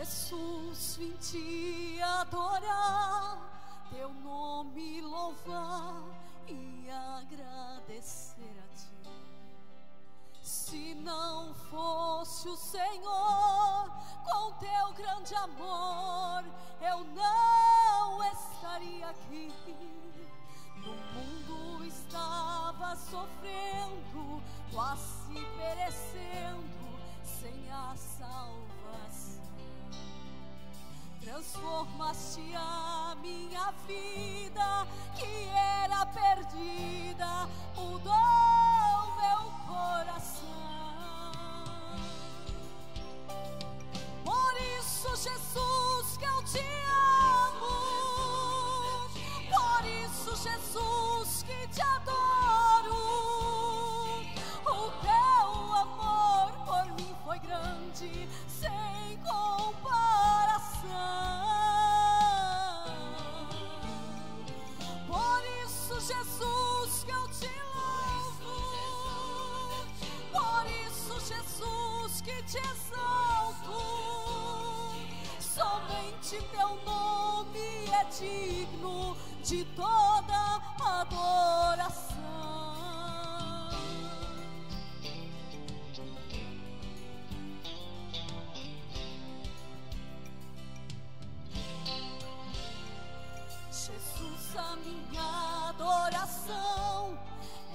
Jesus, vim te adorar, teu nome louvar e agradecer a ti. Se não fosse o Senhor, com teu grande amor, eu não estaria aqui. No mundo estava sofrendo, quase perecendo, sem a salvação. Transformaste a minha vida, que era perdida, mudou meu coração. Por isso, Jesus, que eu te amo. Por isso, Jesus, que te adoro. O teu amor por mim foi grande, sem comparação. Por isso, Jesus, que eu te louvo. Por isso, Jesus, que te exalto. Somente teu nome é digno de toda adoração. Jesus, a minha adoração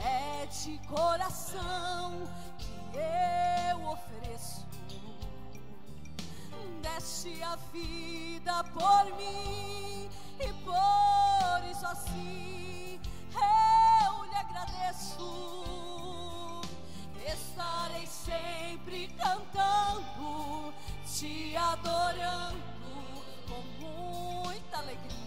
é de coração que eu ofereço. Deste a vida por mim e por isso assim eu lhe agradeço. Estarei sempre cantando, te adorando com muita alegria.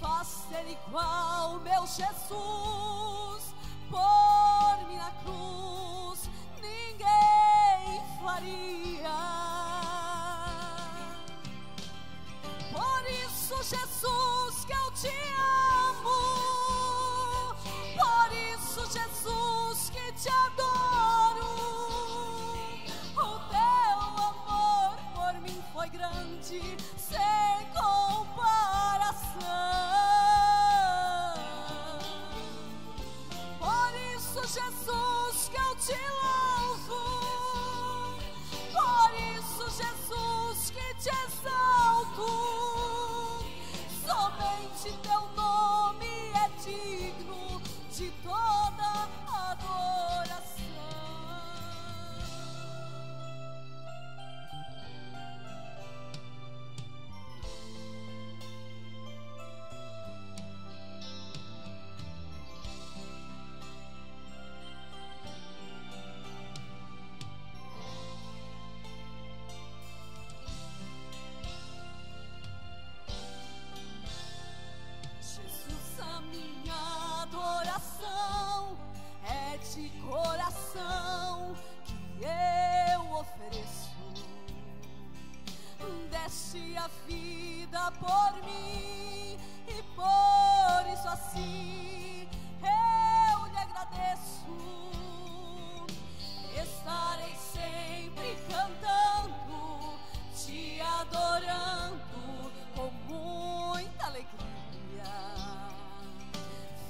Faz ser igual meu Jesus, por mim na cruz ninguém faria. Por isso, Jesus, que eu te amo. Por isso, Jesus, que te adoro. O teu amor por mim foi grande, sem comparação. Por isso, Jesus, que eu te louvo. Por isso, Jesus, que te exalto. Somente teu nome é digno de toda adoração. Adoração é de coração que eu ofereço. Deste a vida por mim e por isso assim eu lhe agradeço. Estarei sempre cantando, te adorando com muita alegria.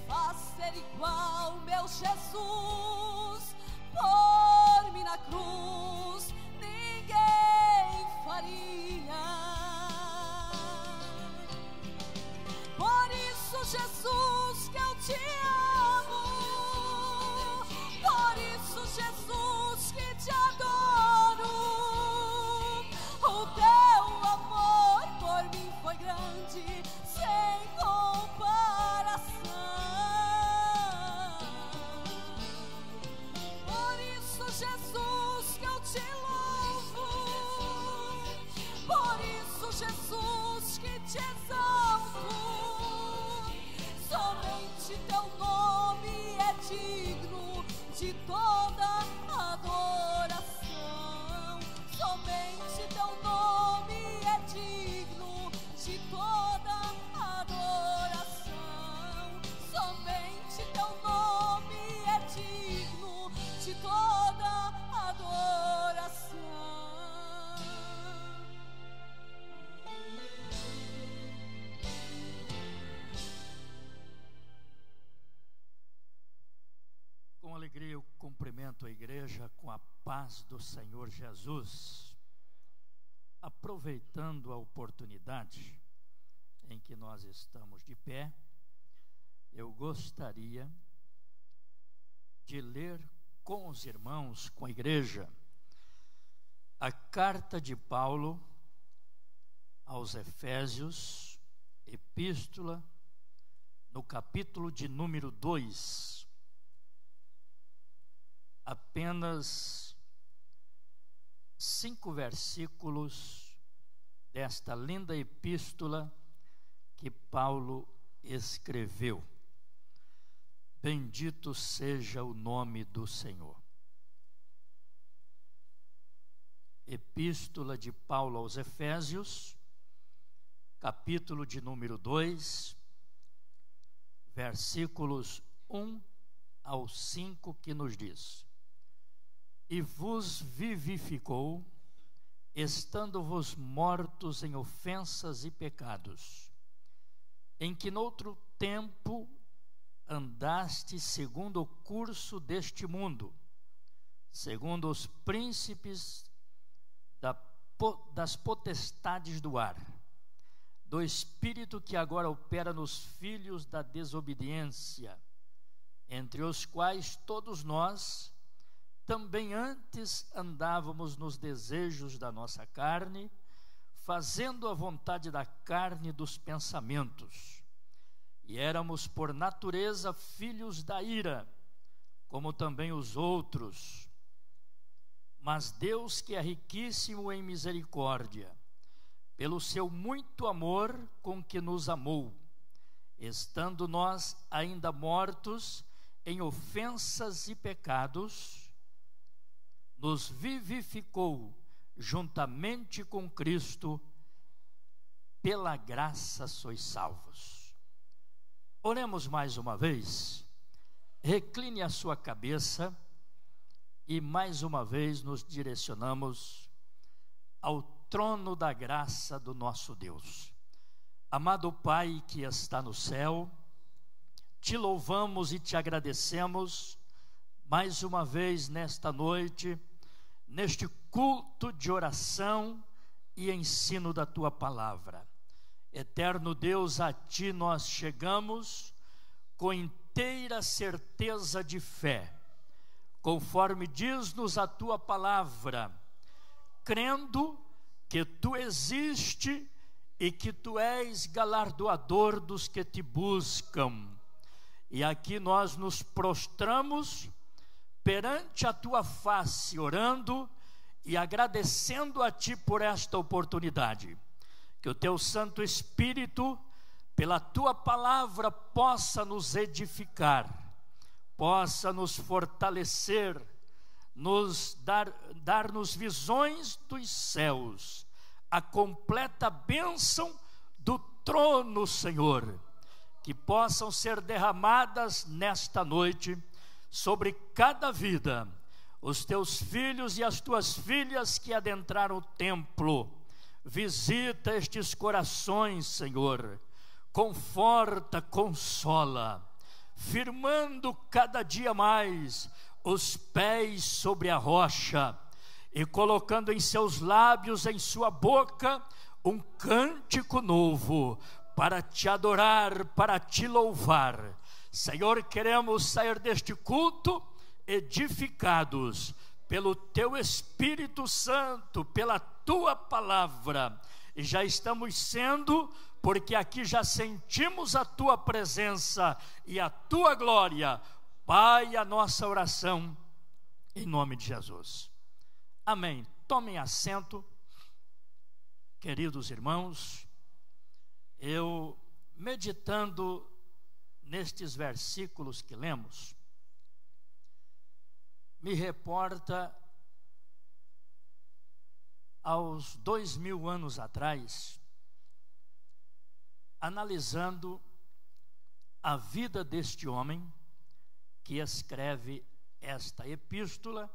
Faz ser igual meu Jesus, por mim na cruz ninguém faria. Por isso, Jesus, que eu te amo. Por isso, Jesus, que te adoro. O teu amor por mim foi grande, sem comparação. Jesus, que eu te louvo. Por isso, Jesus, que te exalto. Somente teu nome é digno de toda adoração. Somente teu nome é digno de toda adoração. Somente teu nome é digno de toda adoração. alegria eu cumprimento a igreja com a paz do Senhor Jesus, aproveitando a oportunidade em que nós estamos de pé. Eu gostaria de ler com os irmãos, com a igreja, a carta de Paulo aos Efésios, epístola, no capítulo de número 2. Apenas 5 versículos desta linda epístola que Paulo escreveu. Bendito seja o nome do Senhor. Epístola de Paulo aos Efésios, capítulo de número 2, versículos 1 ao 5, que nos diz: E vos vivificou, estando-vos mortos em ofensas e pecados, em que noutro tempo andaste segundo o curso deste mundo, segundo os príncipes das potestades do ar, do espírito que agora opera nos filhos da desobediência, entre os quais todos nós também antes andávamos nos desejos da nossa carne, fazendo a vontade da carne e dos pensamentos. E éramos por natureza filhos da ira, como também os outros. Mas Deus, que é riquíssimo em misericórdia, pelo seu muito amor com que nos amou, estando nós ainda mortos em ofensas e pecados, nos vivificou juntamente com Cristo, pela graça sois salvos. Oremos mais uma vez. Recline a sua cabeça e mais uma vez nos direcionamos ao trono da graça do nosso Deus. Amado Pai que está no céu, te louvamos e te agradecemos mais uma vez nesta noite, neste culto de oração e ensino da tua palavra. Eterno Deus, a ti nós chegamos com inteira certeza de fé, conforme diz-nos a tua palavra, crendo que tu existes e que tu és galardoador dos que te buscam. E aqui nós nos prostramos perante a tua face, orando e agradecendo a ti por esta oportunidade. Que o teu Santo Espírito, pela tua palavra, possa nos edificar, possa nos fortalecer, nos dar-nos visões dos céus, a completa bênção do trono, Senhor, que possam ser derramadas nesta noite sobre cada vida, os teus filhos e as tuas filhas que adentraram o templo. Visita estes corações, Senhor, conforta, consola, firmando cada dia mais os pés sobre a rocha e colocando em seus lábios, em sua boca, um cântico novo para te adorar, para te louvar. Senhor, queremos sair deste culto edificados pelo teu Espírito Santo, pela tua palavra, e já estamos sendo, porque aqui já sentimos a tua presença e a tua glória. Pai, a nossa oração em nome de Jesus. Amém. Tomem assento, queridos irmãos. Eu, meditando nestes versículos que lemos, me reporta aos 2000 anos atrás, analisando a vida deste homem que escreve esta epístola,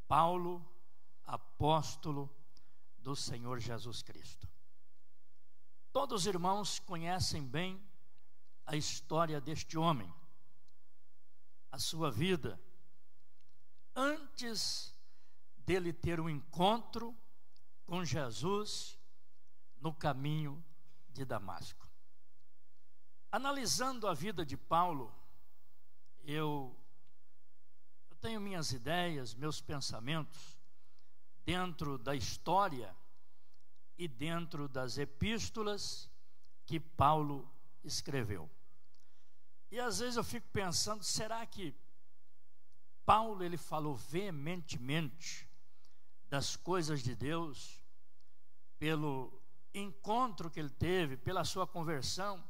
Paulo, apóstolo do Senhor Jesus Cristo. Todos os irmãos conhecem bem a história deste homem. a sua vida antes dele ter um encontro com Jesus no caminho de Damasco. Analisando a vida de Paulo, eu tenho minhas ideias, meus pensamentos dentro da história e dentro das epístolas que Paulo escreveu. E às vezes eu fico pensando, será que Paulo ele falou veementemente das coisas de Deus pelo encontro que ele teve, pela sua conversão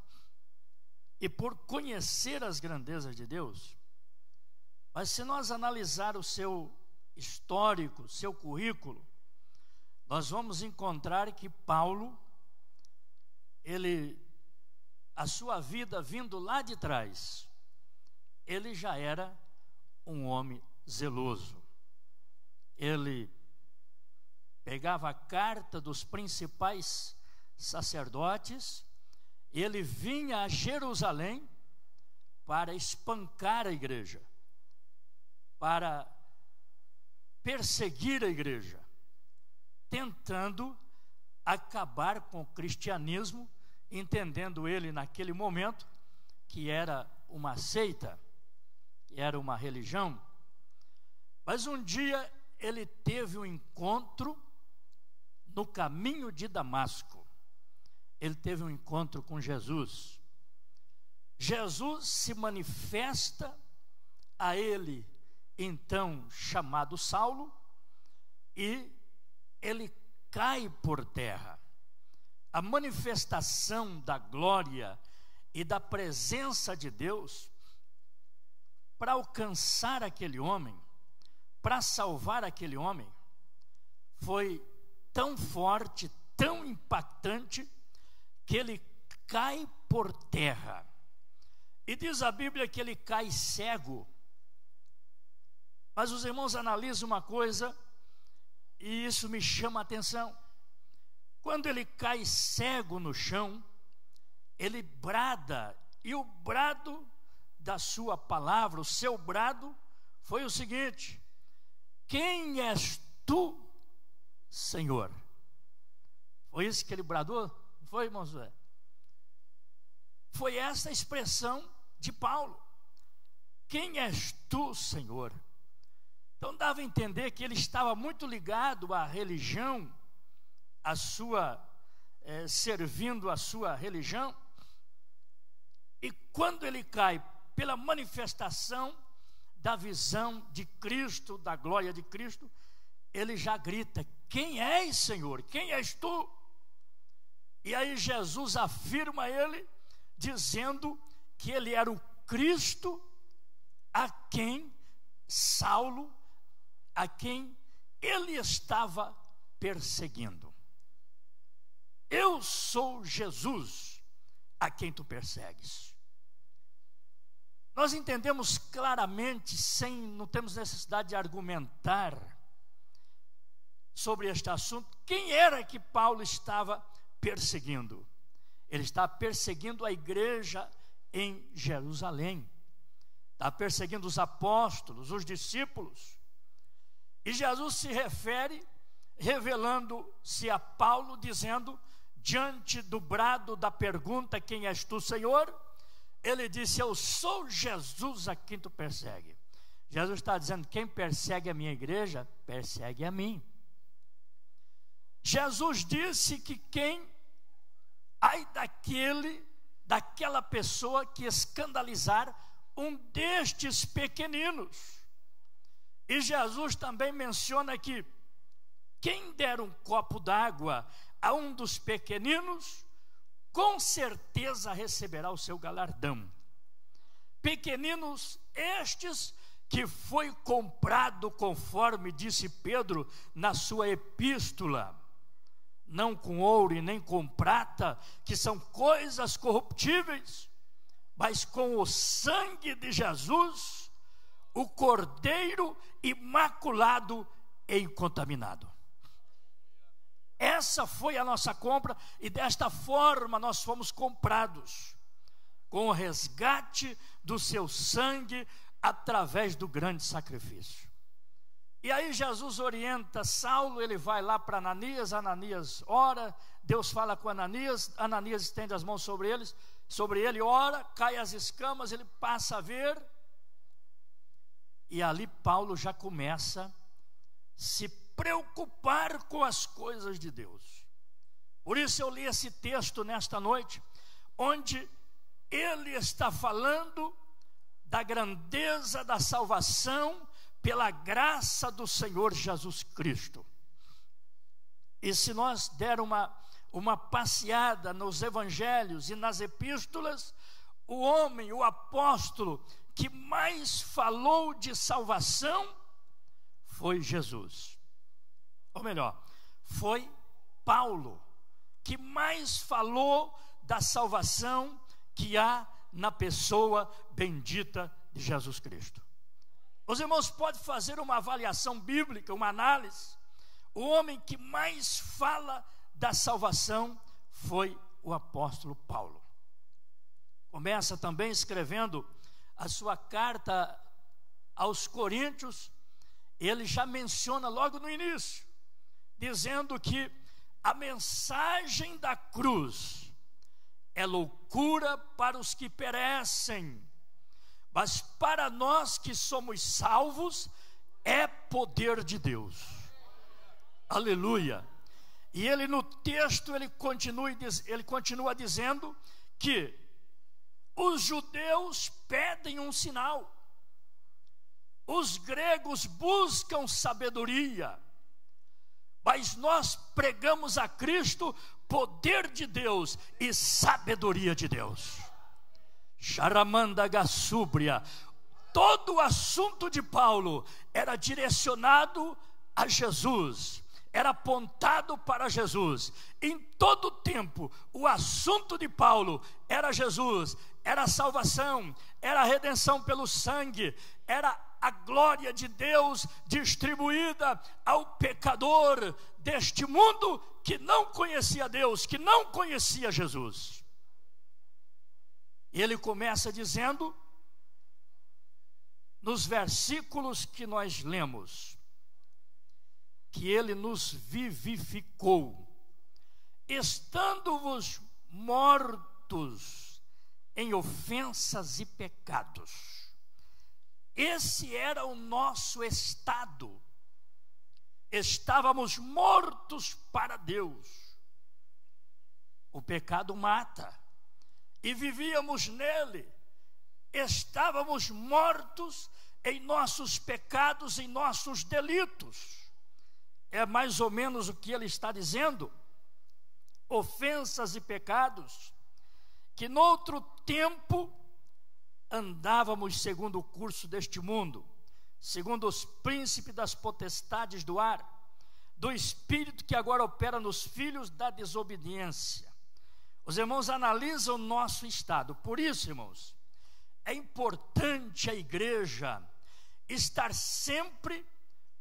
e por conhecer as grandezas de Deus? Mas se nós analisar o seu histórico, seu currículo, nós vamos encontrar que Paulo, a sua vida vindo lá de trás, ele já era um homem zeloso. Ele pegava a carta dos principais sacerdotes, ele vinha a Jerusalém para espancar a igreja, para perseguir a igreja, tentando acabar com o cristianismo, entendendo ele naquele momento que era uma seita, que era uma religião. Mas um dia ele teve um encontro no caminho de Damasco. Ele teve um encontro com Jesus. Jesus se manifesta a ele, então chamado Saulo, e ele cai por terra. A manifestação da glória e da presença de Deus para alcançar aquele homem, para salvar aquele homem, foi tão forte, tão impactante, que ele cai por terra. E diz a Bíblia que ele cai cego. Mas os irmãos analisam uma coisa, e isso me chama a atenção. Quando ele cai cego no chão, ele brada, e o brado da sua palavra, o seu brado, foi o seguinte: quem és tu, Senhor? Foi isso que ele bradou? Não foi, irmão José? Foi essa a expressão de Paulo: quem és tu, Senhor? Então dava a entender que ele estava muito ligado à religião, servindo a sua religião. E quando ele cai pela manifestação da visão de Cristo, da glória de Cristo, ele já grita: quem és, Senhor? Quem és tu? E aí Jesus afirma a ele, dizendo que ele era o Cristo a quem Saulo, a quem ele estava perseguindo. Eu sou Jesus a quem tu persegues. Nós entendemos claramente, não temos necessidade de argumentar sobre este assunto, quem era que Paulo estava perseguindo. Ele estava perseguindo a igreja em Jerusalém, estava perseguindo os apóstolos, os discípulos. E Jesus se refere, revelando-se a Paulo, dizendo, diante do brado da pergunta: quem és tu, Senhor? Ele disse: eu sou Jesus a quem tu persegue. Jesus está dizendo: quem persegue a minha igreja, persegue a mim. Jesus disse que ai daquela pessoa que escandalizar um destes pequeninos. E Jesus também menciona que quem der um copo d'água a um dos pequeninos, com certeza receberá o seu galardão. Pequeninos estes que foi comprado, conforme disse Pedro na sua epístola, não com ouro e nem com prata, que são coisas corruptíveis, mas com o sangue de Jesus, o Cordeiro imaculado e incontaminado. Essa foi a nossa compra, e desta forma nós fomos comprados, com o resgate do seu sangue, através do grande sacrifício. E aí Jesus orienta Saulo, ele vai lá para Ananias, Ananias ora, Deus fala com Ananias, Ananias estende as mãos sobre ele, ora, cai as escamas, ele passa a ver, e ali Paulo já começa a se preocupar com as coisas de Deus. Por isso eu li esse texto nesta noite, onde ele está falando da grandeza da salvação pela graça do Senhor Jesus Cristo. E se nós der uma passeada nos evangelhos e nas epístolas, o homem, o apóstolo que mais falou de salvação foi Jesus. Ou melhor, foi Paulo, que mais falou da salvação que há na pessoa bendita de Jesus Cristo. Os irmãos podem fazer uma avaliação bíblica, uma análise. O homem que mais fala da salvação foi o apóstolo Paulo. Começa também escrevendo a sua carta aos Coríntios. Ele já menciona logo no início, dizendo que a mensagem da cruz é loucura para os que perecem, mas para nós que somos salvos, é poder de Deus. Aleluia. E ele no texto, ele continua dizendo que os judeus pedem um sinal, os gregos buscam sabedoria, mas nós pregamos a Cristo poder de Deus e sabedoria de Deus. Charamanda Gassúbria. Todo o assunto de Paulo era direcionado a Jesus, era apontado para Jesus. Em todo o tempo, o assunto de Paulo era Jesus, era a salvação, era a redenção pelo sangue, era a glória de Deus distribuída ao pecador deste mundo que não conhecia Deus, que não conhecia Jesus. E ele começa dizendo, nos versículos que nós lemos, que ele nos vivificou, estando-vos mortos em ofensas e pecados. Esse era o nosso estado. Estávamos mortos para Deus. O pecado mata, e vivíamos nele. Estávamos mortos em nossos pecados, em nossos delitos. É mais ou menos o que ele está dizendo. Ofensas e pecados, que noutro tempo andávamos segundo o curso deste mundo, segundo os príncipes das potestades do ar, do espírito que agora opera nos filhos da desobediência. Os irmãos analisam o nosso estado. Por isso, irmãos, é importante a igreja estar sempre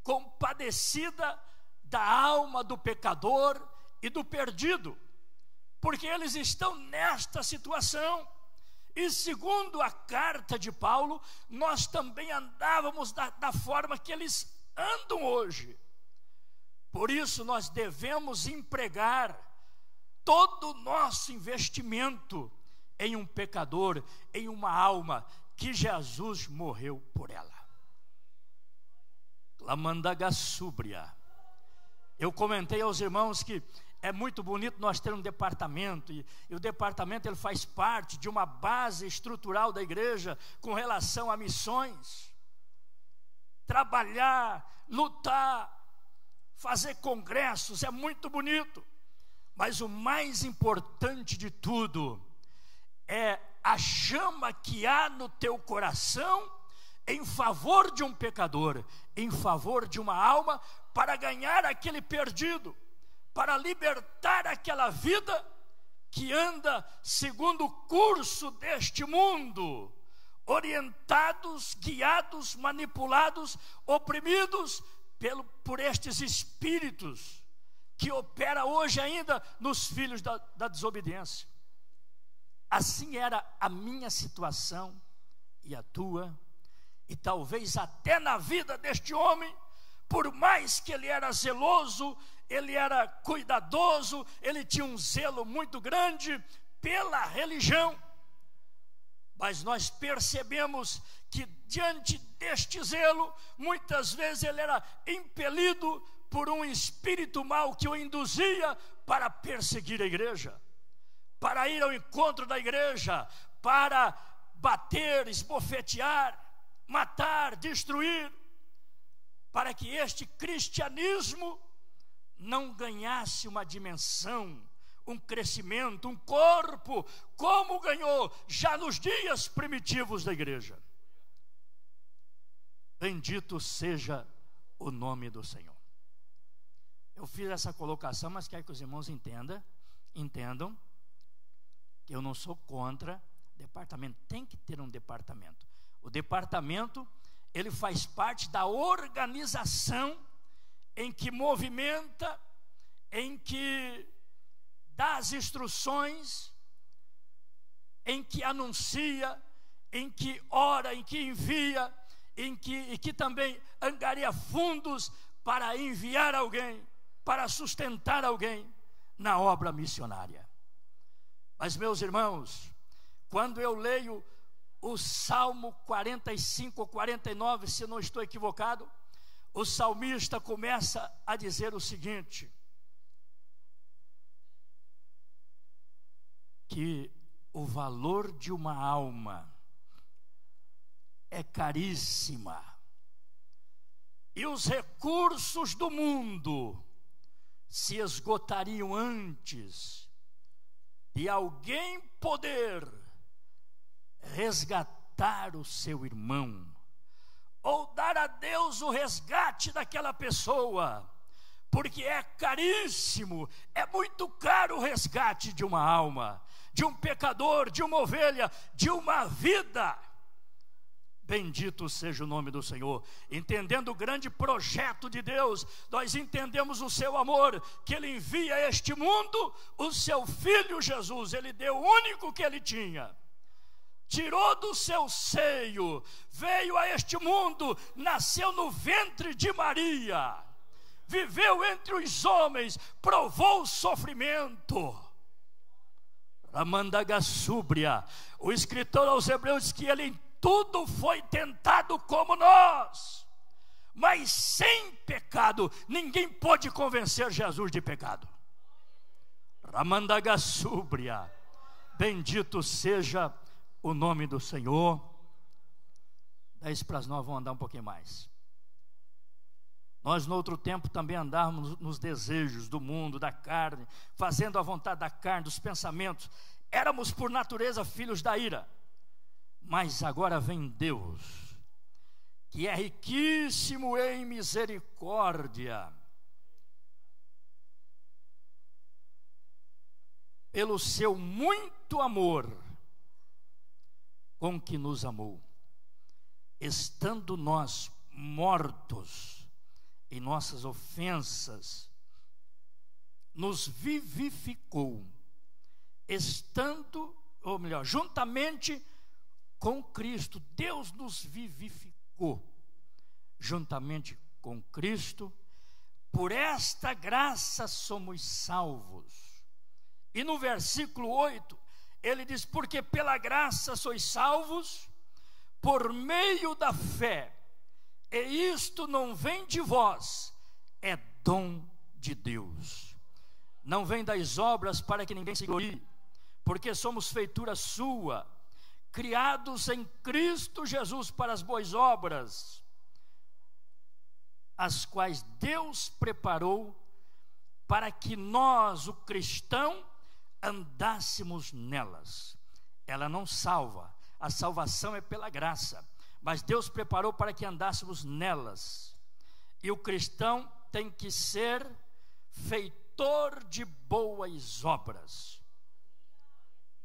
compadecida da alma do pecador e do perdido, porque eles estão nesta situação. E segundo a carta de Paulo, nós também andávamos da forma que eles andam hoje. Por isso nós devemos empregar todo o nosso investimento em um pecador, em uma alma que Jesus morreu por ela. Clamandagassúbria. Eu comentei aos irmãos que é muito bonito nós ter um departamento, e o departamento ele faz parte de uma base estrutural da igreja com relação a missões. Trabalhar, lutar, fazer congressos é muito bonito, mas o mais importante de tudo é a chama que há no teu coração em favor de um pecador, em favor de uma alma, para ganhar aquele perdido, para libertar aquela vida que anda segundo o curso deste mundo, orientados, guiados, manipulados, oprimidos por estes espíritos que opera hoje ainda nos filhos da desobediência. Assim era a minha situação e a tua, e talvez até na vida deste homem, por mais que ele era zeloso, ele era cuidadoso, ele tinha um zelo muito grande pela religião, mas nós percebemos que diante deste zelo, muitas vezes ele era impelido por um espírito mau que o induzia para perseguir a igreja, para ir ao encontro da igreja, para bater, esbofetear, matar, destruir, para que este cristianismo não ganhasse uma dimensão, um crescimento, um corpo, como ganhou já nos dias primitivos da igreja. Bendito seja o nome do Senhor. Eu fiz essa colocação, mas quero que os irmãos entendam que eu não sou contra departamento. Tem que ter um departamento. O departamento, ele faz parte da organização em que movimenta, em que dá as instruções, em que anuncia, em que ora, em que envia, em que também angaria fundos para enviar alguém, para sustentar alguém na obra missionária. Mas, meus irmãos, quando eu leio o Salmo 45 ou 49, se não estou equivocado, o salmista começa a dizer o seguinte: que o valor de uma alma é caríssima, e os recursos do mundo se esgotariam antes de alguém poder resgatar o seu irmão, ou dar a Deus o resgate daquela pessoa, porque é caríssimo, é muito caro o resgate de uma alma, de um pecador, de uma ovelha, de uma vida. Bendito seja o nome do Senhor. Entendendo o grande projeto de Deus, nós entendemos o seu amor, que Ele envia a este mundo o seu Filho Jesus. Ele deu o único que Ele tinha, tirou do seu seio, veio a este mundo, nasceu no ventre de Maria, viveu entre os homens, provou o sofrimento. Ramandagassúbria, o escritor aos Hebreus diz que ele em tudo foi tentado como nós, mas sem pecado. Ninguém pode convencer Jesus de pecado. Ramandagassúbria, bendito seja o nome do Senhor. 10 para as 9, vamos andar um pouquinho mais. Nós no outro tempo também andávamos nos desejos do mundo, da carne, fazendo a vontade da carne, dos pensamentos. Éramos por natureza filhos da ira. Mas agora vem Deus, que é riquíssimo em misericórdia, pelo seu muito amor com que nos amou, estando nós mortos em nossas ofensas, nos vivificou, estando, ou melhor, juntamente com Cristo. Deus nos vivificou juntamente com Cristo. Por esta graça somos salvos. E no versículo 8 ele diz: porque pela graça sois salvos por meio da fé, e isto não vem de vós, é dom de Deus, não vem das obras, para que ninguém se glorie, porque somos feitura sua, criados em Cristo Jesus para as boas obras, as quais Deus preparou para que nós, o cristão, andássemos nelas. Ela não salva, a salvação é pela graça, mas Deus preparou para que andássemos nelas. E o cristão tem que ser feitor de boas obras.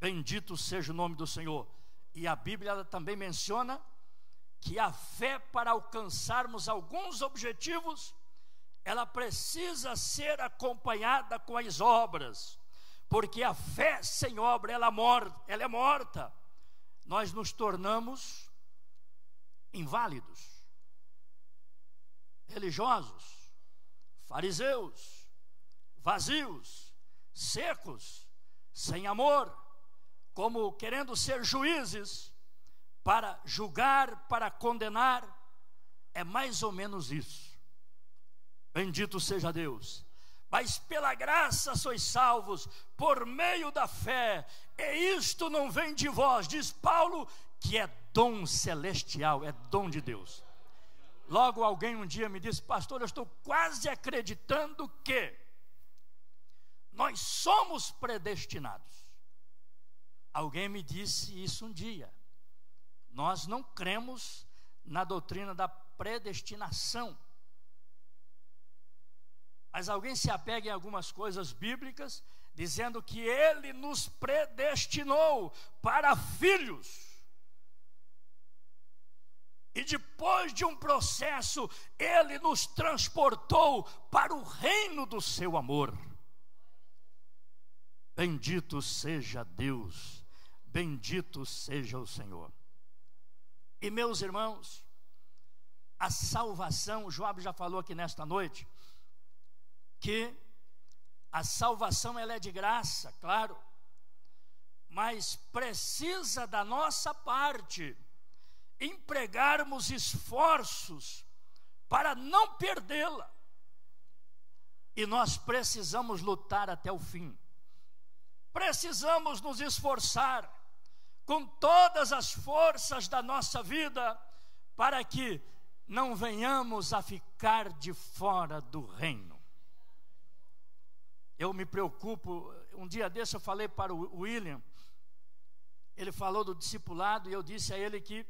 Bendito seja o nome do Senhor. E a Bíblia ela também menciona que a fé, para alcançarmos alguns objetivos, ela precisa ser acompanhada com as obras, porque a fé sem obra ela é morta. Nós nos tornamos inválidos, religiosos, fariseus, vazios, secos, sem amor, como querendo ser juízes para julgar, para condenar. É mais ou menos isso. Bendito seja Deus. Mas pela graça sois salvos, por meio da fé, e isto não vem de vós, diz Paulo, que é dom celestial, é dom de Deus. Logo alguém um dia me disse: pastor, eu estou quase acreditando que nós somos predestinados. Alguém me disse isso um dia. Nós não cremos na doutrina da predestinação. Mas alguém se apega em algumas coisas bíblicas, dizendo que Ele nos predestinou para filhos. E depois de um processo, Ele nos transportou para o reino do seu amor. Bendito seja Deus, bendito seja o Senhor. E meus irmãos, a salvação, o Joab já falou aqui nesta noite, que a salvação ela é de graça, claro, mas precisa da nossa parte empregarmos esforços para não perdê-la, e nós precisamos lutar até o fim, precisamos nos esforçar com todas as forças da nossa vida, para que não venhamos a ficar de fora do reino. Eu me preocupo, um dia desse eu falei para o William, ele falou do discipulado, e eu disse a ele que,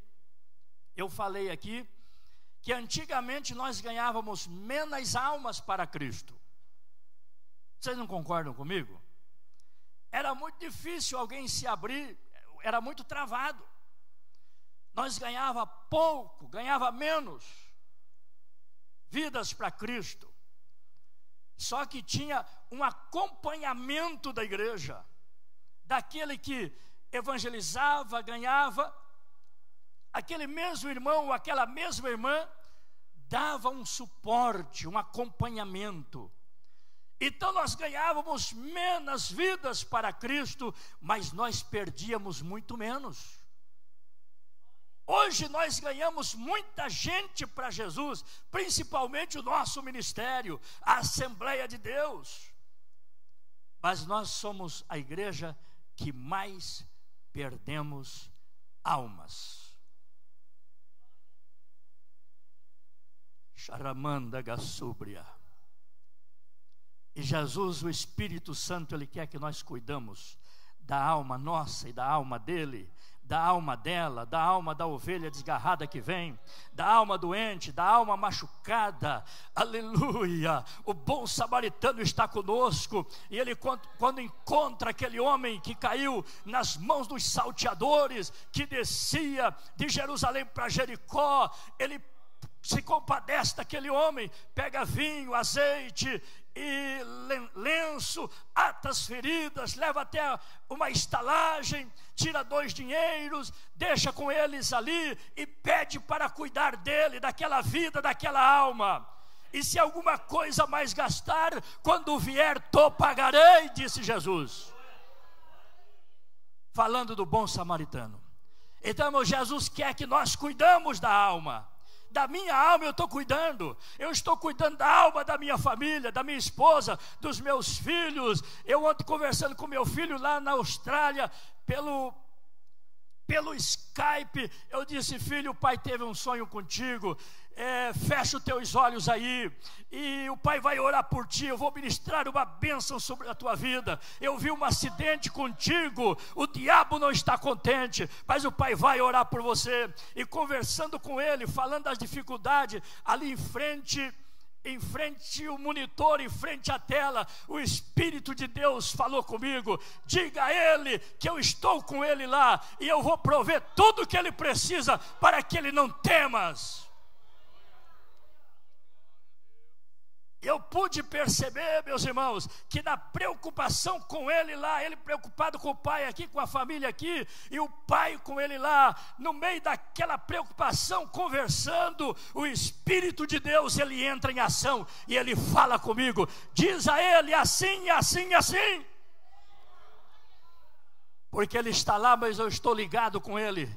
eu falei aqui, que antigamente nós ganhávamos menos almas para Cristo. Vocês não concordam comigo? Era muito difícil alguém se abrir, era muito travado. Nós ganhava pouco, ganhava menos vidas para Cristo. Só que tinha um acompanhamento da igreja, daquele que evangelizava, ganhava, aquele mesmo irmão ou aquela mesma irmã dava um suporte, um acompanhamento. Então nós ganhávamos menos vidas para Cristo, mas nós perdíamos muito menos. Hoje nós ganhamos muita gente para Jesus, principalmente o nosso ministério, a Assembleia de Deus. Mas nós somos a igreja que mais perdemos almas. Charamanda Gassúbria. E Jesus, o Espírito Santo, Ele quer que nós cuidamos da alma nossa e da alma dele, da alma dela, da alma da ovelha desgarrada que vem, da alma doente, da alma machucada. Aleluia! O bom samaritano está conosco, e ele, quando encontra aquele homem que caiu nas mãos dos salteadores, que descia de Jerusalém para Jericó, ele se compadece daquele homem, pega vinho, azeite e lenço, ata as feridas, leva até uma estalagem, tira 2 dinheiros, deixa com eles ali e pede para cuidar dele, daquela vida, daquela alma. E se alguma coisa mais gastar, quando vier, tô pagarei, disse Jesus, falando do bom samaritano. Então Jesus quer que nós cuidamos da alma. Da minha alma eu estou cuidando. Eu estou cuidando da alma da minha família, da minha esposa, dos meus filhos. Eu ontem conversando com meu filho lá na Austrália, pelo Skype, eu disse: filho, o pai teve um sonho contigo, fecha os teus olhos aí, e o pai vai orar por ti, eu vou ministrar uma bênção sobre a tua vida. Eu vi um acidente contigo, o diabo não está contente, mas o pai vai orar por você. E conversando com ele, falando das dificuldades, ali em frente o monitor, em frente à tela, o Espírito de Deus falou comigo: diga a ele que eu estou com ele lá, e eu vou prover tudo o que ele precisa, para que ele não tema. Eu pude perceber, meus irmãos, que na preocupação com ele lá, ele preocupado com o pai aqui, com a família aqui, e o pai com ele lá, no meio daquela preocupação, conversando, o Espírito de Deus, ele entra em ação, e ele fala comigo, diz a ele assim, assim, assim, porque ele está lá, mas eu estou ligado com ele,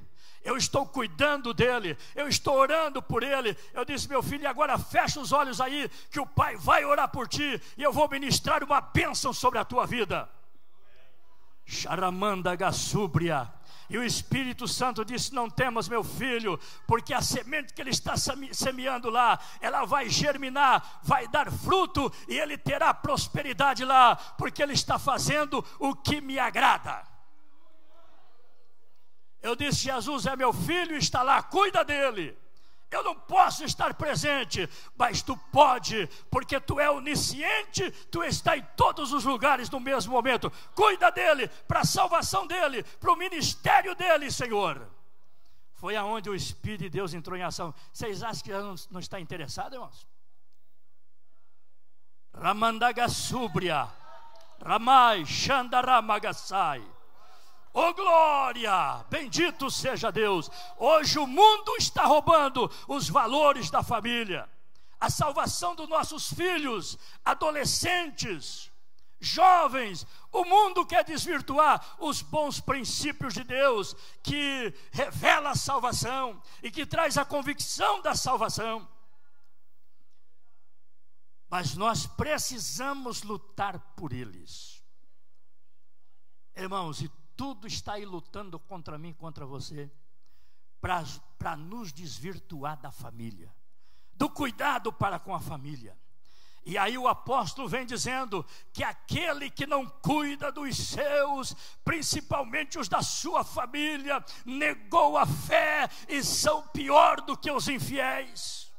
eu estou cuidando dele, eu estou orando por ele. Eu disse, meu filho, agora fecha os olhos aí, que o pai vai orar por ti, e eu vou ministrar uma bênção sobre a tua vida. Charamanda Gassúbria. E o Espírito Santo disse, não temas, meu filho, porque a semente que ele está semeando lá, ela vai germinar, vai dar fruto, e ele terá prosperidade lá, porque ele está fazendo o que me agrada. Eu disse, Jesus é meu filho, está lá, cuida dele. Eu não posso estar presente, mas tu pode, porque tu é onisciente, tu está em todos os lugares no mesmo momento. Cuida dele, para a salvação dele, para o ministério dele, Senhor. Foi aonde o Espírito de Deus entrou em ação. Vocês acham que não está interessado, irmãos? Ramandagassúbria, Ramai, Xandaramagassai. Oh glória, bendito seja Deus. Hoje o mundo está roubando os valores da família, a salvação dos nossos filhos, adolescentes, jovens. O mundo quer desvirtuar os bons princípios de Deus, que revela a salvação e que traz a convicção da salvação. Mas nós precisamos lutar por eles, irmãos, e tudo está aí lutando contra mim, contra você, para nos desvirtuar da família, do cuidado para com a família. E aí o apóstolo vem dizendo que aquele que não cuida dos seus, principalmente os da sua família, negou a fé e são pior do que os infiéis.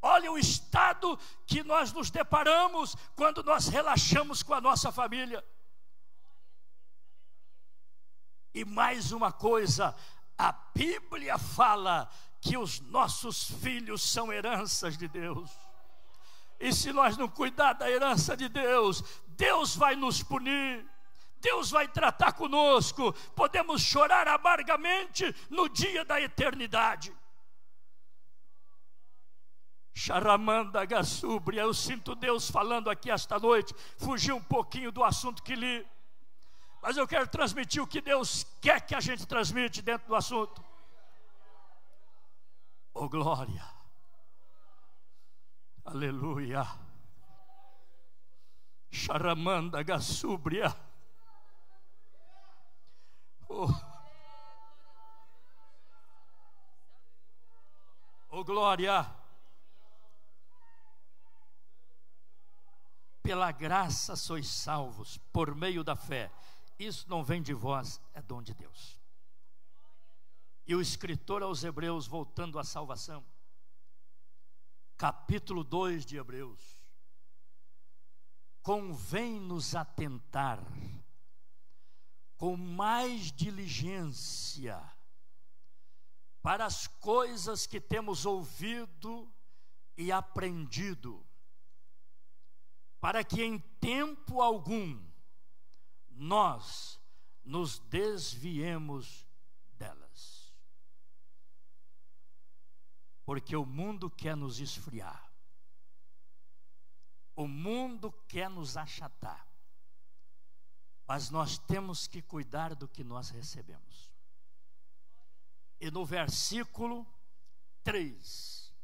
Olha o estado que nós nos deparamos quando nós relaxamos com a nossa família. E mais uma coisa, a Bíblia fala que os nossos filhos são heranças de Deus. E se nós não cuidar da herança de Deus, Deus vai nos punir, Deus vai tratar conosco. Podemos chorar amargamente no dia da eternidade. Charamanda Gassúbria, eu sinto Deus falando aqui esta noite. Fugi um pouquinho do assunto que li, mas eu quero transmitir o que Deus quer que a gente transmite dentro do assunto. Oh glória, aleluia. Charamanda Gassúbria. Oh glória. Pela graça sois salvos, por meio da fé. Isso não vem de vós, é dom de Deus. E o escritor aos Hebreus, voltando à salvação, capítulo 2 de Hebreus: convém-nos atentar com mais diligência para as coisas que temos ouvido e aprendido, para que em tempo algum nós nos desviemos delas. Porque o mundo quer nos esfriar, o mundo quer nos achatar, mas nós temos que cuidar do que nós recebemos. E no versículo 3,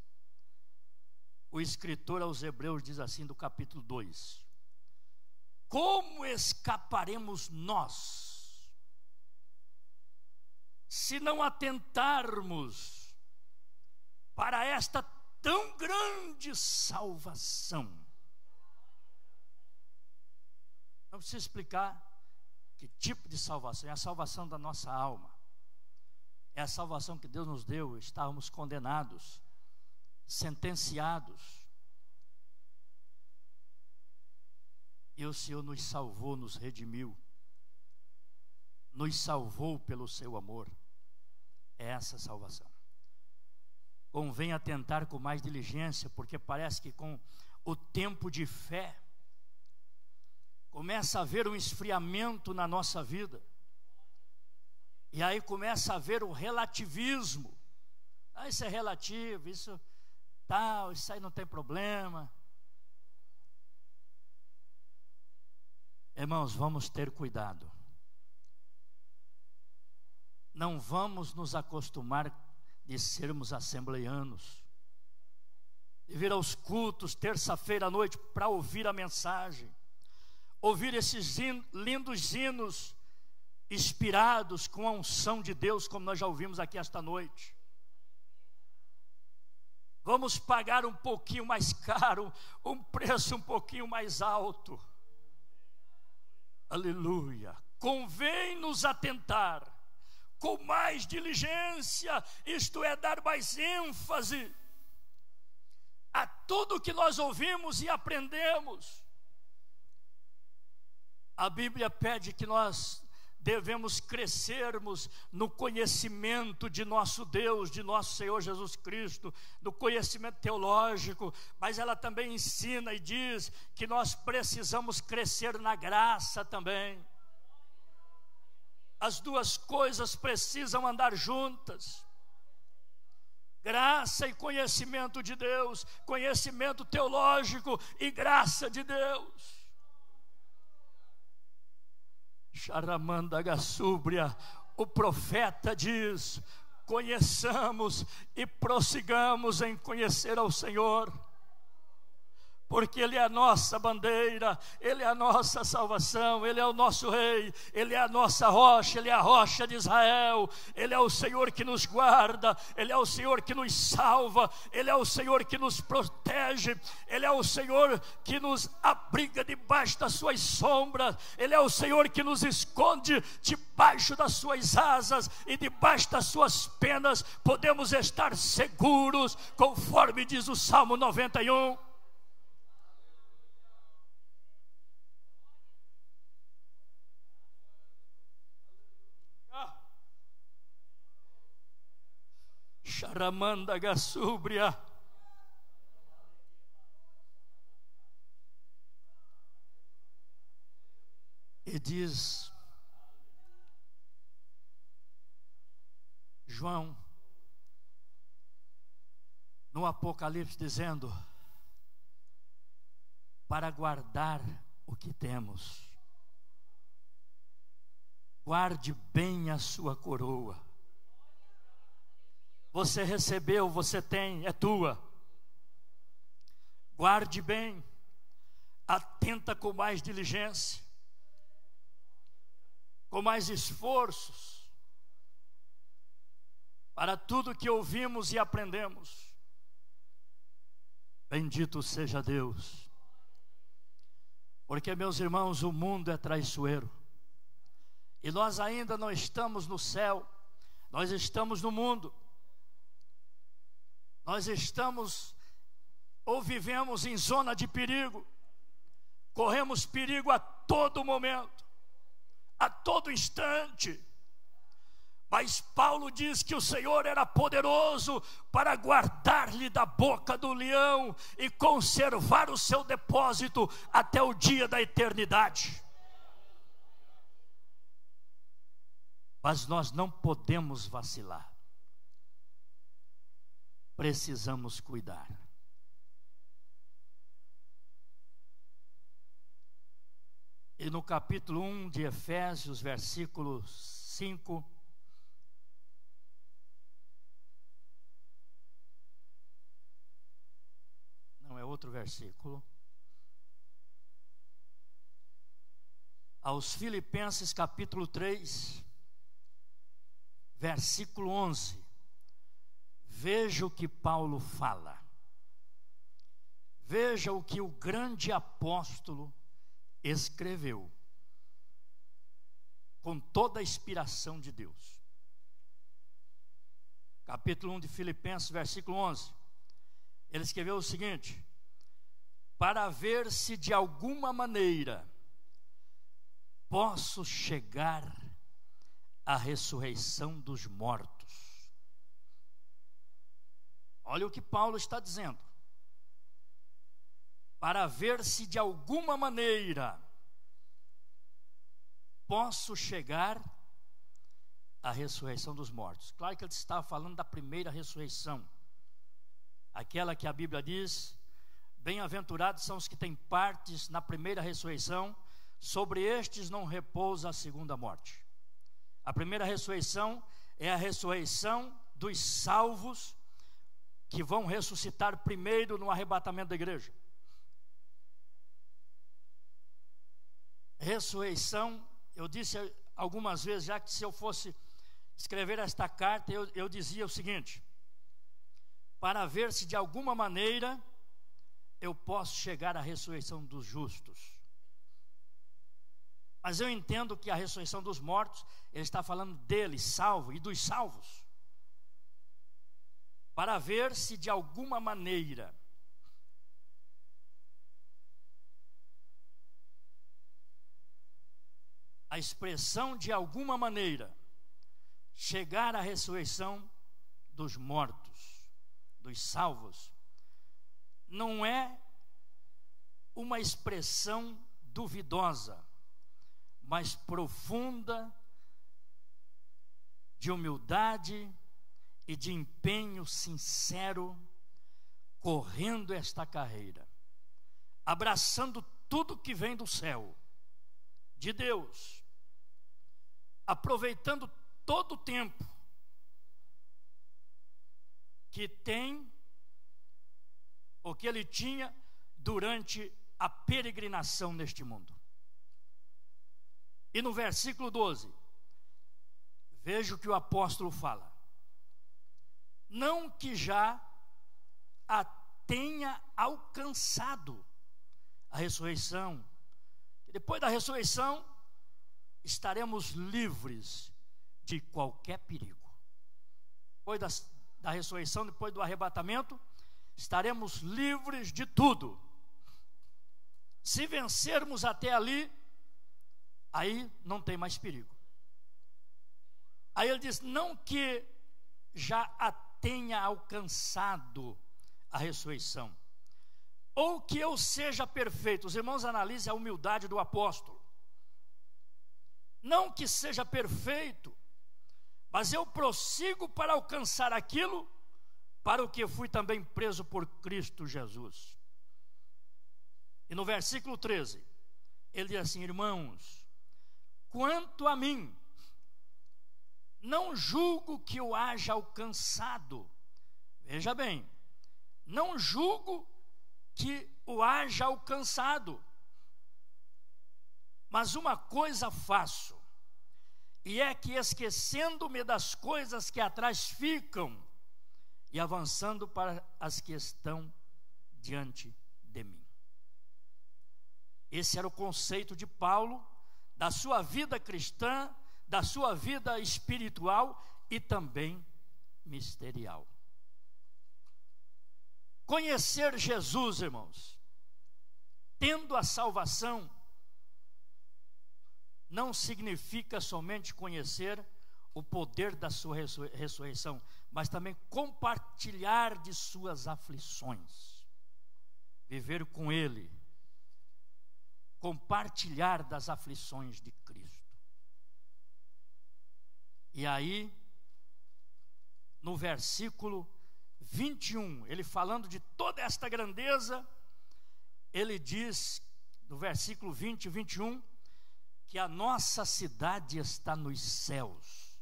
o escritor aos Hebreus diz assim, do capítulo 2: como escaparemos nós, se não atentarmos para esta tão grande salvação? Não precisa explicar que tipo de salvação. É a salvação da nossa alma, é a salvação que Deus nos deu. Estávamos condenados, sentenciados, e o Senhor nos salvou, nos redimiu, nos salvou pelo seu amor. É essa salvação. Convém atentar com mais diligência, porque parece que com o tempo de fé, começa a haver um esfriamento na nossa vida. E aí começa a haver o relativismo. Isso é relativo, isso tal, isso aí não tem problema. Irmãos, vamos ter cuidado. Não vamos nos acostumar de sermos assembleianos, de vir aos cultos terça-feira à noite para ouvir a mensagem, ouvir esses lindos hinos inspirados com a unção de Deus, como nós já ouvimos aqui esta noite. Vamos pagar um pouquinho mais caro, um preço um pouquinho mais alto. Aleluia. Convém nos atentar com mais diligência, isto é, dar mais ênfase a tudo que nós ouvimos e aprendemos. A Bíblia pede que nós devemos crescermos no conhecimento de nosso Deus, de nosso Senhor Jesus Cristo, no conhecimento teológico, mas ela também ensina e diz que nós precisamos crescer na graça também. As duas coisas precisam andar juntas. Graça e conhecimento de Deus, conhecimento teológico e graça de Deus. Xaramandagassúbria, o profeta diz: conheçamos e prossigamos em conhecer ao Senhor, porque Ele é a nossa bandeira, Ele é a nossa salvação, Ele é o nosso Rei, Ele é a nossa rocha, Ele é a rocha de Israel, Ele é o Senhor que nos guarda, Ele é o Senhor que nos salva, Ele é o Senhor que nos protege, Ele é o Senhor que nos abriga debaixo das suas sombras, Ele é o Senhor que nos esconde debaixo das suas asas e debaixo das suas penas podemos estar seguros, conforme diz o Salmo 91. Xaramandagassúbria. E diz João no Apocalipse, dizendo: para guardar o que temos, guarde bem a sua coroa. Você recebeu, você tem, é tua. Guarde bem, atenta com mais diligência, com mais esforços, para tudo que ouvimos e aprendemos. Bendito seja Deus. Porque, meus irmãos, o mundo é traiçoeiro. E nós ainda não estamos no céu, nós estamos no mundo. Nós estamos ou vivemos em zona de perigo, corremos perigo a todo momento, a todo instante. Mas Paulo diz que o Senhor era poderoso para guardar-lhe da boca do leão e conservar o seu depósito até o dia da eternidade. Mas nós não podemos vacilar. Precisamos cuidar. E no capítulo 1 de Efésios, versículo 5, não é outro versículo, aos Filipenses capítulo 3, versículo 11, veja o que Paulo fala, veja o que o grande apóstolo escreveu, com toda a inspiração de Deus. Capítulo 1 de Filipenses, versículo 11, ele escreveu o seguinte: para ver se de alguma maneira posso chegar à ressurreição dos mortos. Olha o que Paulo está dizendo. para ver se de alguma maneira posso chegar à ressurreição dos mortos. Claro que ele estava falando da primeira ressurreição, aquela que a Bíblia diz: bem-aventurados são os que têm partes na primeira ressurreição, sobre estes não repousa a segunda morte. A primeira ressurreição é a ressurreição dos salvos, que vão ressuscitar primeiro no arrebatamento da igreja. Ressurreição, eu disse algumas vezes já que se eu fosse escrever esta carta, eu dizia o seguinte: para ver se de alguma maneira eu posso chegar à ressurreição dos justos. Mas eu entendo que a ressurreição dos mortos, ele está falando deles, salvo, e dos salvos. Para ver se de alguma maneira a expressão de alguma maneira chegar à ressurreição dos mortos, dos salvos, não é uma expressão duvidosa, mas profunda, de humildade e de empenho sincero, correndo esta carreira, abraçando tudo que vem do céu, de Deus, aproveitando todo o tempo que tem, ou que ele tinha durante a peregrinação neste mundo. E no versículo 12, veja o que o apóstolo fala: não que já a tenha alcançado a ressurreição, depois da ressurreição estaremos livres de qualquer perigo. Depois da ressurreição, depois do arrebatamento, estaremos livres de tudo. Se vencermos até ali, aí não tem mais perigo. Aí ele diz: não que já a tenha alcançado a ressurreição, ou que eu seja perfeito. Os irmãos analisem a humildade do apóstolo. Não que seja perfeito, mas eu prossigo para alcançar aquilo para o que fui também preso por Cristo Jesus. E no versículo 13, ele diz assim: irmãos, quanto a mim, não julgo que eu haja alcançado. Veja bem, não julgo que o haja alcançado, mas uma coisa faço, e é que, esquecendo-me das coisas que atrás ficam e avançando para as que estão diante de mim. Esse era o conceito de Paulo, da sua vida cristã, da sua vida espiritual e também ministerial. Conhecer Jesus, irmãos, tendo a salvação, não significa somente conhecer o poder da sua ressurreição, mas também compartilhar de suas aflições, viver com Ele, compartilhar das aflições de Cristo. E aí, no versículo 21, ele falando de toda esta grandeza, ele diz, no versículo 20 e 21, que a nossa cidade está nos céus,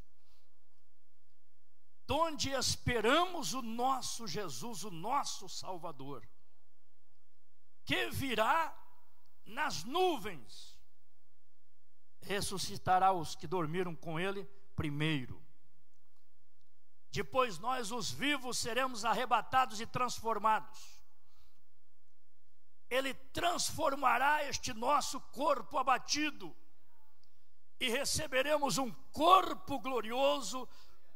donde esperamos o nosso Jesus, o nosso Salvador, que virá nas nuvens, ressuscitará os que dormiram com ele primeiro. Depois nós, os vivos, seremos arrebatados e transformados. Ele transformará este nosso corpo abatido e receberemos um corpo glorioso,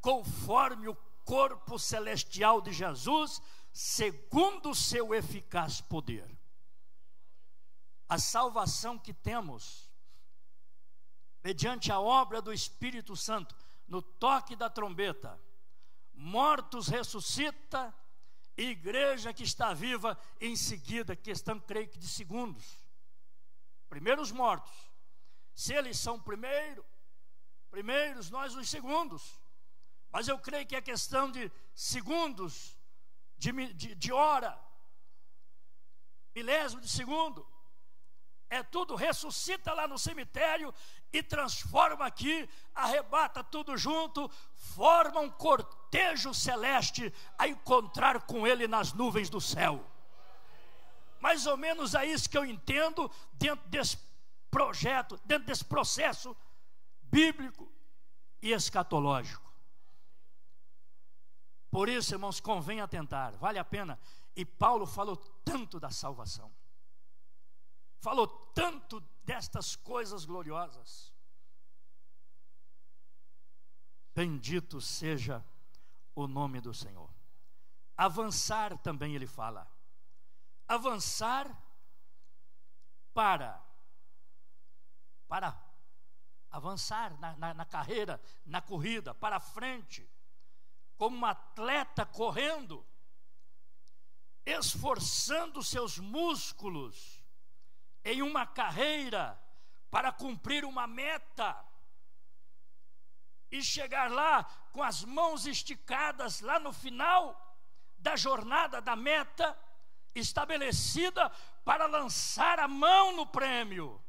conforme o corpo celestial de Jesus, segundo o seu eficaz poder. A salvação que temos, mediante a obra do Espírito Santo, no toque da trombeta, mortos ressuscita igreja que está viva em seguida, questão, creio que de segundos. Primeiro os mortos. Se eles são primeiros, nós os segundos. Mas eu creio que é questão de segundos, de hora, milésimo de segundo. É tudo, ressuscita lá no cemitério e transforma aqui, arrebata tudo junto, forma um cortejo celeste a encontrar com ele nas nuvens do céu. Mais ou menos é isso que eu entendo dentro desse projeto, dentro desse processo bíblico e escatológico. Por isso, irmãos, convém atentar, vale a pena. E Paulo falou tanto da salvação, falou tanto destas coisas gloriosas. Bendito seja o nome do Senhor. Avançar também ele fala. Avançar para avançar na carreira, na corrida, para frente, como um atleta correndo, esforçando seus músculos em uma carreira para cumprir uma meta e chegar lá com as mãos esticadas lá no final da jornada, da meta estabelecida, para lançar a mão no prêmio.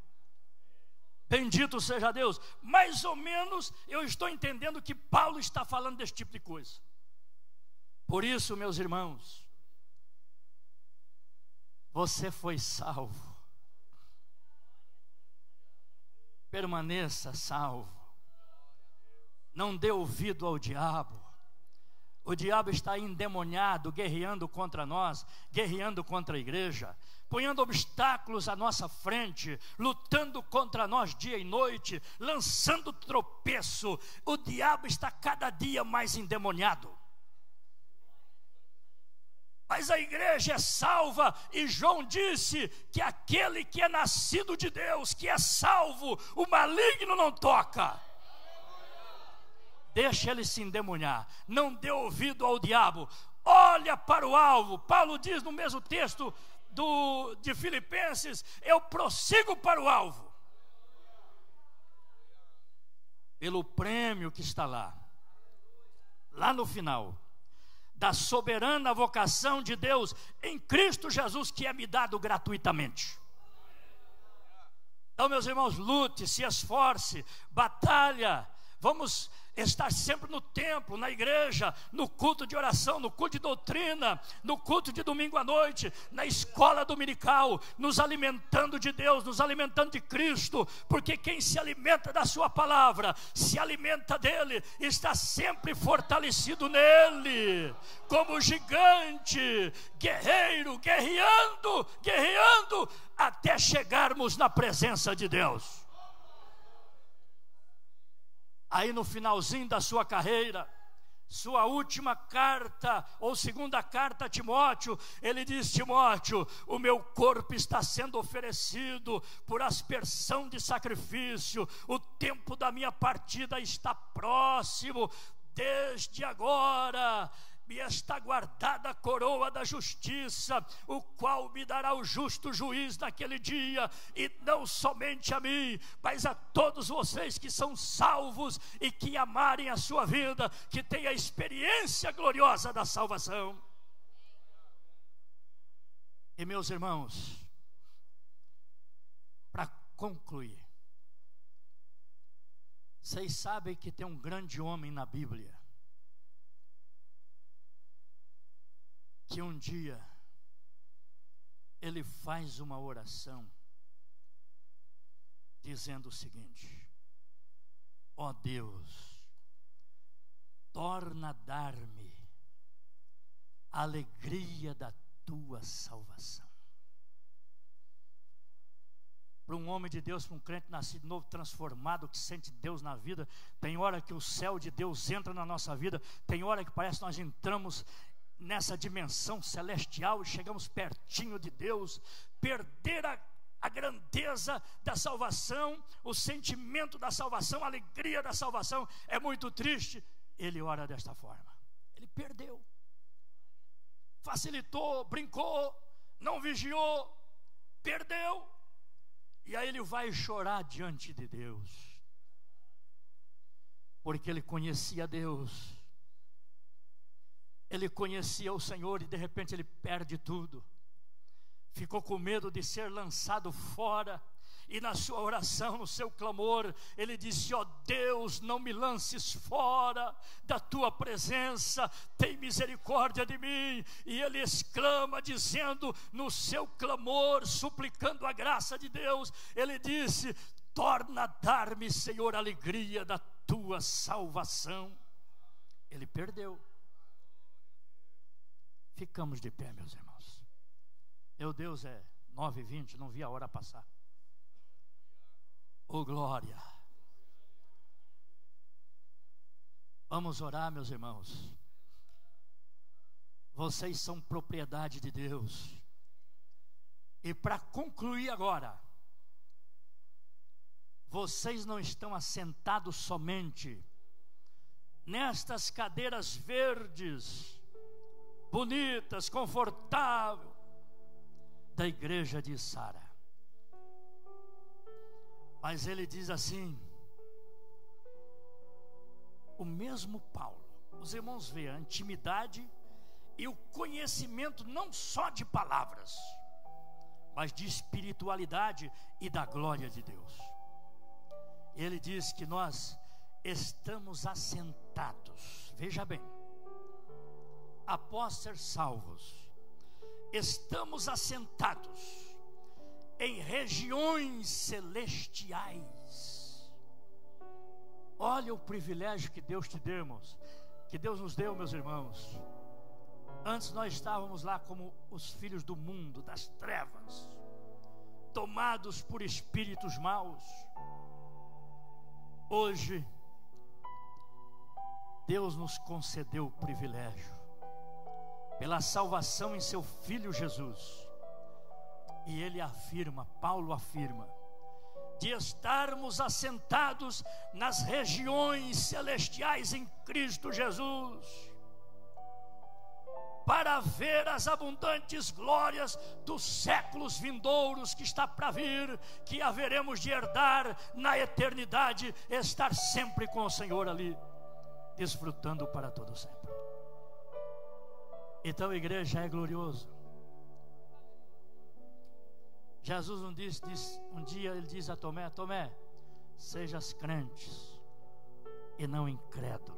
Bendito seja Deus. Mais ou menos eu estou entendendo que Paulo está falando desse tipo de coisa. Por isso, meus irmãos, você foi salvo. Permaneça salvo. Não dê ouvido ao diabo. O diabo está endemoniado, guerreando contra nós, guerreando contra a igreja, ponhando obstáculos à nossa frente, lutando contra nós dia e noite, lançando tropeço. O diabo está cada dia mais endemoniado. Mas a igreja é salva, e João disse que aquele que é nascido de Deus, que é salvo, o maligno não toca. Deixa ele se endemoniar, não dê ouvido ao diabo, olha para o alvo. Paulo diz no mesmo texto de Filipenses: eu prossigo para o alvo, pelo prêmio que está lá no final, da soberana vocação de Deus em Cristo Jesus, que é me dado gratuitamente. Então, meus irmãos, lute, se esforce, batalha. Vamos estar sempre no templo, na igreja, no culto de oração, no culto de doutrina, no culto de domingo à noite, na escola dominical, nos alimentando de Deus, nos alimentando de Cristo, porque quem se alimenta da sua palavra, se alimenta dele, está sempre fortalecido nele, como gigante, guerreiro, guerreando, até chegarmos na presença de Deus. Aí no finalzinho da sua carreira, sua última carta, ou segunda carta a Timóteo, ele diz: Timóteo, o meu corpo está sendo oferecido por aspersão de sacrifício, o tempo da minha partida está próximo. Desde agora me está guardada a coroa da justiça, o qual me dará o justo juiz naquele dia, e não somente a mim, mas a todos vocês que são salvos e que amarem a sua vida, que têm a experiência gloriosa da salvação. E meus irmãos, para concluir, vocês sabem que tem um grande homem na Bíblia, que um dia ele faz uma oração dizendo o seguinte: ó Deus, torna a dar-me a alegria da tua salvação. Para um homem de Deus, para um crente nascido novo, transformado, que sente Deus na vida, tem hora que o céu de Deus entra na nossa vida, tem hora que parece que nós entramos nessa dimensão celestial e chegamos pertinho de Deus. Perder a grandeza da salvação, o sentimento da salvação, a alegria da salvação é muito triste. Ele ora desta forma: ele perdeu, facilitou, brincou, não vigiou, perdeu. E aí ele vai chorar diante de Deus, porque ele conhecia Deus, ele conhecia o Senhor, e de repente ele perde tudo. Ficou com medo de ser lançado fora, e na sua oração, no seu clamor, ele disse: ó Deus, não me lances fora da tua presença, tem misericórdia de mim. E ele exclama, dizendo no seu clamor, suplicando a graça de Deus, ele disse: torna a dar-me, Senhor, a alegria da tua salvação. Ele perdeu. Ficamos de pé, meus irmãos. Meu Deus, é 9h20, não vi a hora passar. Oh, glória. Vamos orar, meus irmãos. Vocês são propriedade de Deus. E para concluir agora, vocês não estão assentados somente nestas cadeiras verdes, bonitas, confortáveis da igreja de Sara. Mas ele diz assim, o mesmo Paulo, os irmãos veem a intimidade e o conhecimento não só de palavras, mas de espiritualidade e da glória de Deus. Ele diz que nós estamos assentados, veja bem, após ser salvos, estamos assentados em regiões celestiais. Olha o privilégio que Deus te demos, que Deus nos deu, meus irmãos. Antes nós estávamos lá como os filhos do mundo, das trevas, tomados por espíritos maus. Hoje Deus nos concedeu o privilégio, pela salvação em seu Filho Jesus. E ele afirma, Paulo afirma, de estarmos assentados nas regiões celestiais em Cristo Jesus, para ver as abundantes glórias dos séculos vindouros que está para vir, que haveremos de herdar na eternidade, estar sempre com o Senhor ali, desfrutando para todo sempre. Então, igreja, é glorioso. Jesus um dia ele diz a Tomé: Tomé, sejas crentes e não incrédulo.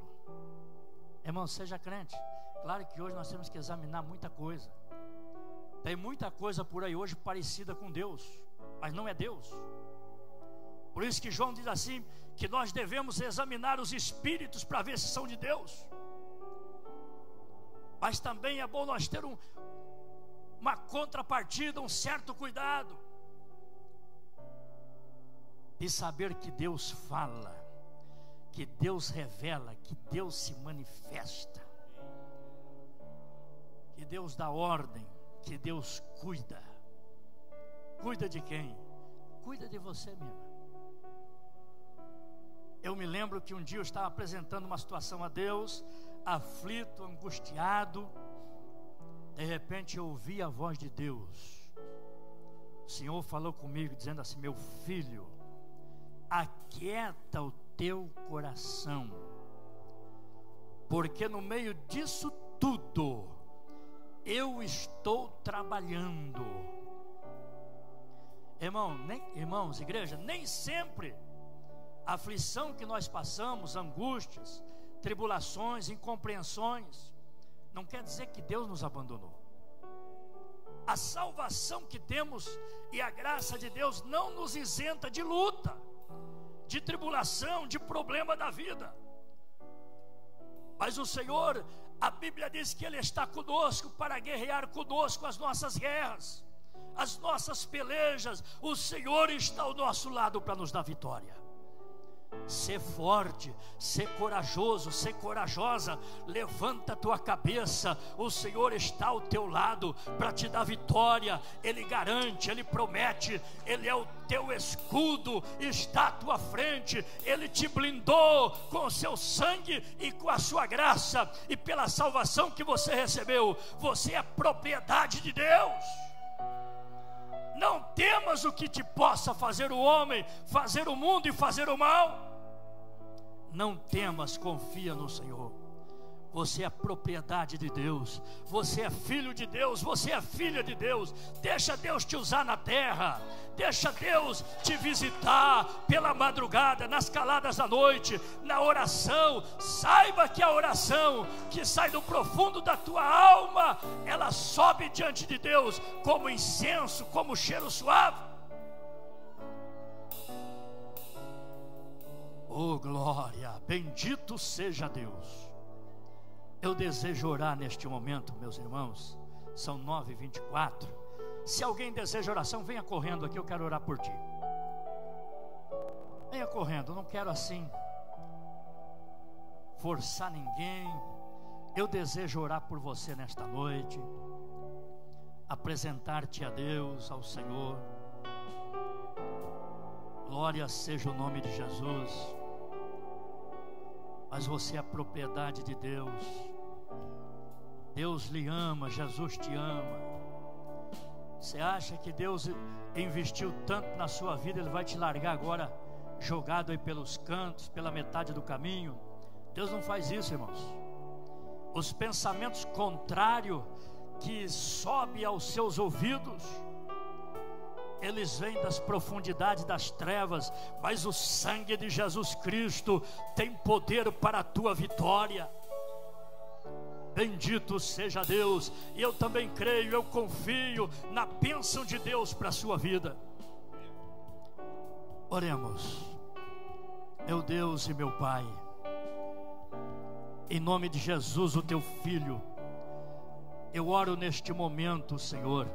Irmão, seja crente. Claro que hoje nós temos que examinar muita coisa. Tem muita coisa por aí hoje parecida com Deus, mas não é Deus. Por isso que João diz assim, que nós devemos examinar os espíritos para ver se são de Deus. Mas também é bom nós ter uma contrapartida, um certo cuidado de saber que Deus fala, que Deus revela, que Deus se manifesta, que Deus dá ordem, que Deus cuida. Cuida de quem? Cuida de você mesmo. Eu me lembro que um dia eu estava apresentando uma situação a Deus, aflito, angustiado. De repente eu ouvi a voz de Deus. O Senhor falou comigo dizendo assim: meu filho, aquieta o teu coração, porque no meio disso tudo eu estou trabalhando. Irmãos, igreja, nem sempre a aflição que nós passamos, angústias, tribulações, incompreensões, não quer dizer que Deus nos abandonou. A salvação que temos e a graça de Deus não nos isenta de luta, de tribulação, de problema da vida. Mas o Senhor, a Bíblia diz que Ele está conosco para guerrear conosco as nossas guerras, as nossas pelejas. O Senhor está ao nosso lado para nos dar vitória. Ser forte, ser corajoso, ser corajosa. Levanta a tua cabeça, o Senhor está ao teu lado para te dar vitória. Ele garante, Ele promete, Ele é o teu escudo, está à tua frente. Ele te blindou com o seu sangue e com a sua graça, e pela salvação que você recebeu, você é propriedade de Deus. Não temas o que te possa fazer o homem, fazer o mundo e fazer o mal. Não temas, confia no Senhor. Você é propriedade de Deus, você é filho de Deus, você é filha de Deus. Deixa Deus te usar na terra, deixa Deus te visitar pela madrugada, nas caladas da noite, na oração. Saiba que a oração que sai do profundo da tua alma, ela sobe diante de Deus como incenso, como cheiro suave. Oh glória, bendito seja Deus. Eu desejo orar neste momento, meus irmãos. São 9h24. Se alguém deseja oração, venha correndo aqui, eu quero orar por ti. Venha correndo, eu não quero assim forçar ninguém. Eu desejo orar por você nesta noite, apresentar-te a Deus, ao Senhor. Glória seja o nome de Jesus. Mas você é a propriedade de Deus. Deus lhe ama, Jesus te ama. Você acha que Deus investiu tanto na sua vida, Ele vai te largar agora jogado aí pelos cantos, pela metade do caminho? Deus não faz isso, irmãos. Os pensamentos contrários que sobem aos seus ouvidos, eles vêm das profundidades das trevas, mas o sangue de Jesus Cristo tem poder para a tua vitória. Bendito seja Deus. E eu também creio, eu confio na bênção de Deus para a sua vida. Oremos. Meu Deus e meu Pai, em nome de Jesus, o teu Filho, eu oro neste momento, Senhor,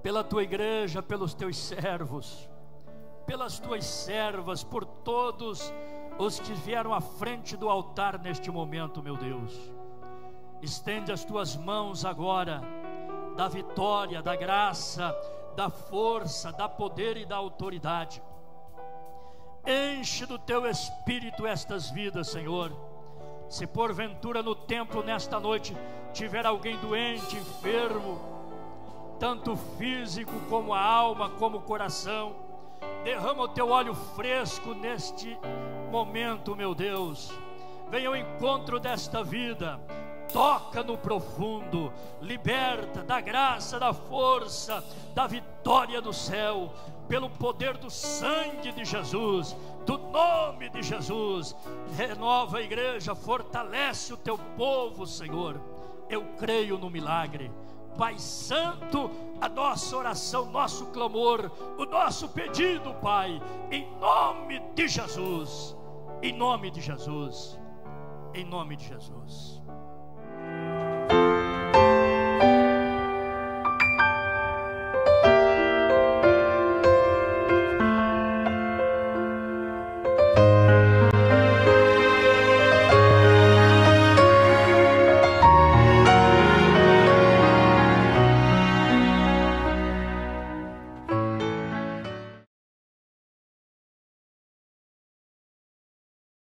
pela tua igreja, pelos teus servos, pelas tuas servas, por todos os que vieram à frente do altar neste momento, meu Deus. Estende as tuas mãos agora, da vitória, da graça, da força, da poder e da autoridade. Enche do teu Espírito estas vidas, Senhor. Se porventura no templo nesta noite tiver alguém doente, enfermo, tanto físico como a alma, como o coração, derrama o teu óleo fresco neste momento, meu Deus. Venha ao encontro desta vida, toca no profundo, liberta da graça, da força, da vitória do céu, pelo poder do sangue de Jesus, do nome de Jesus. Renova a igreja, fortalece o teu povo, Senhor. Eu creio no milagre. Pai Santo, a nossa oração, nosso clamor, o nosso pedido, Pai, em nome de Jesus, em nome de Jesus, em nome de Jesus.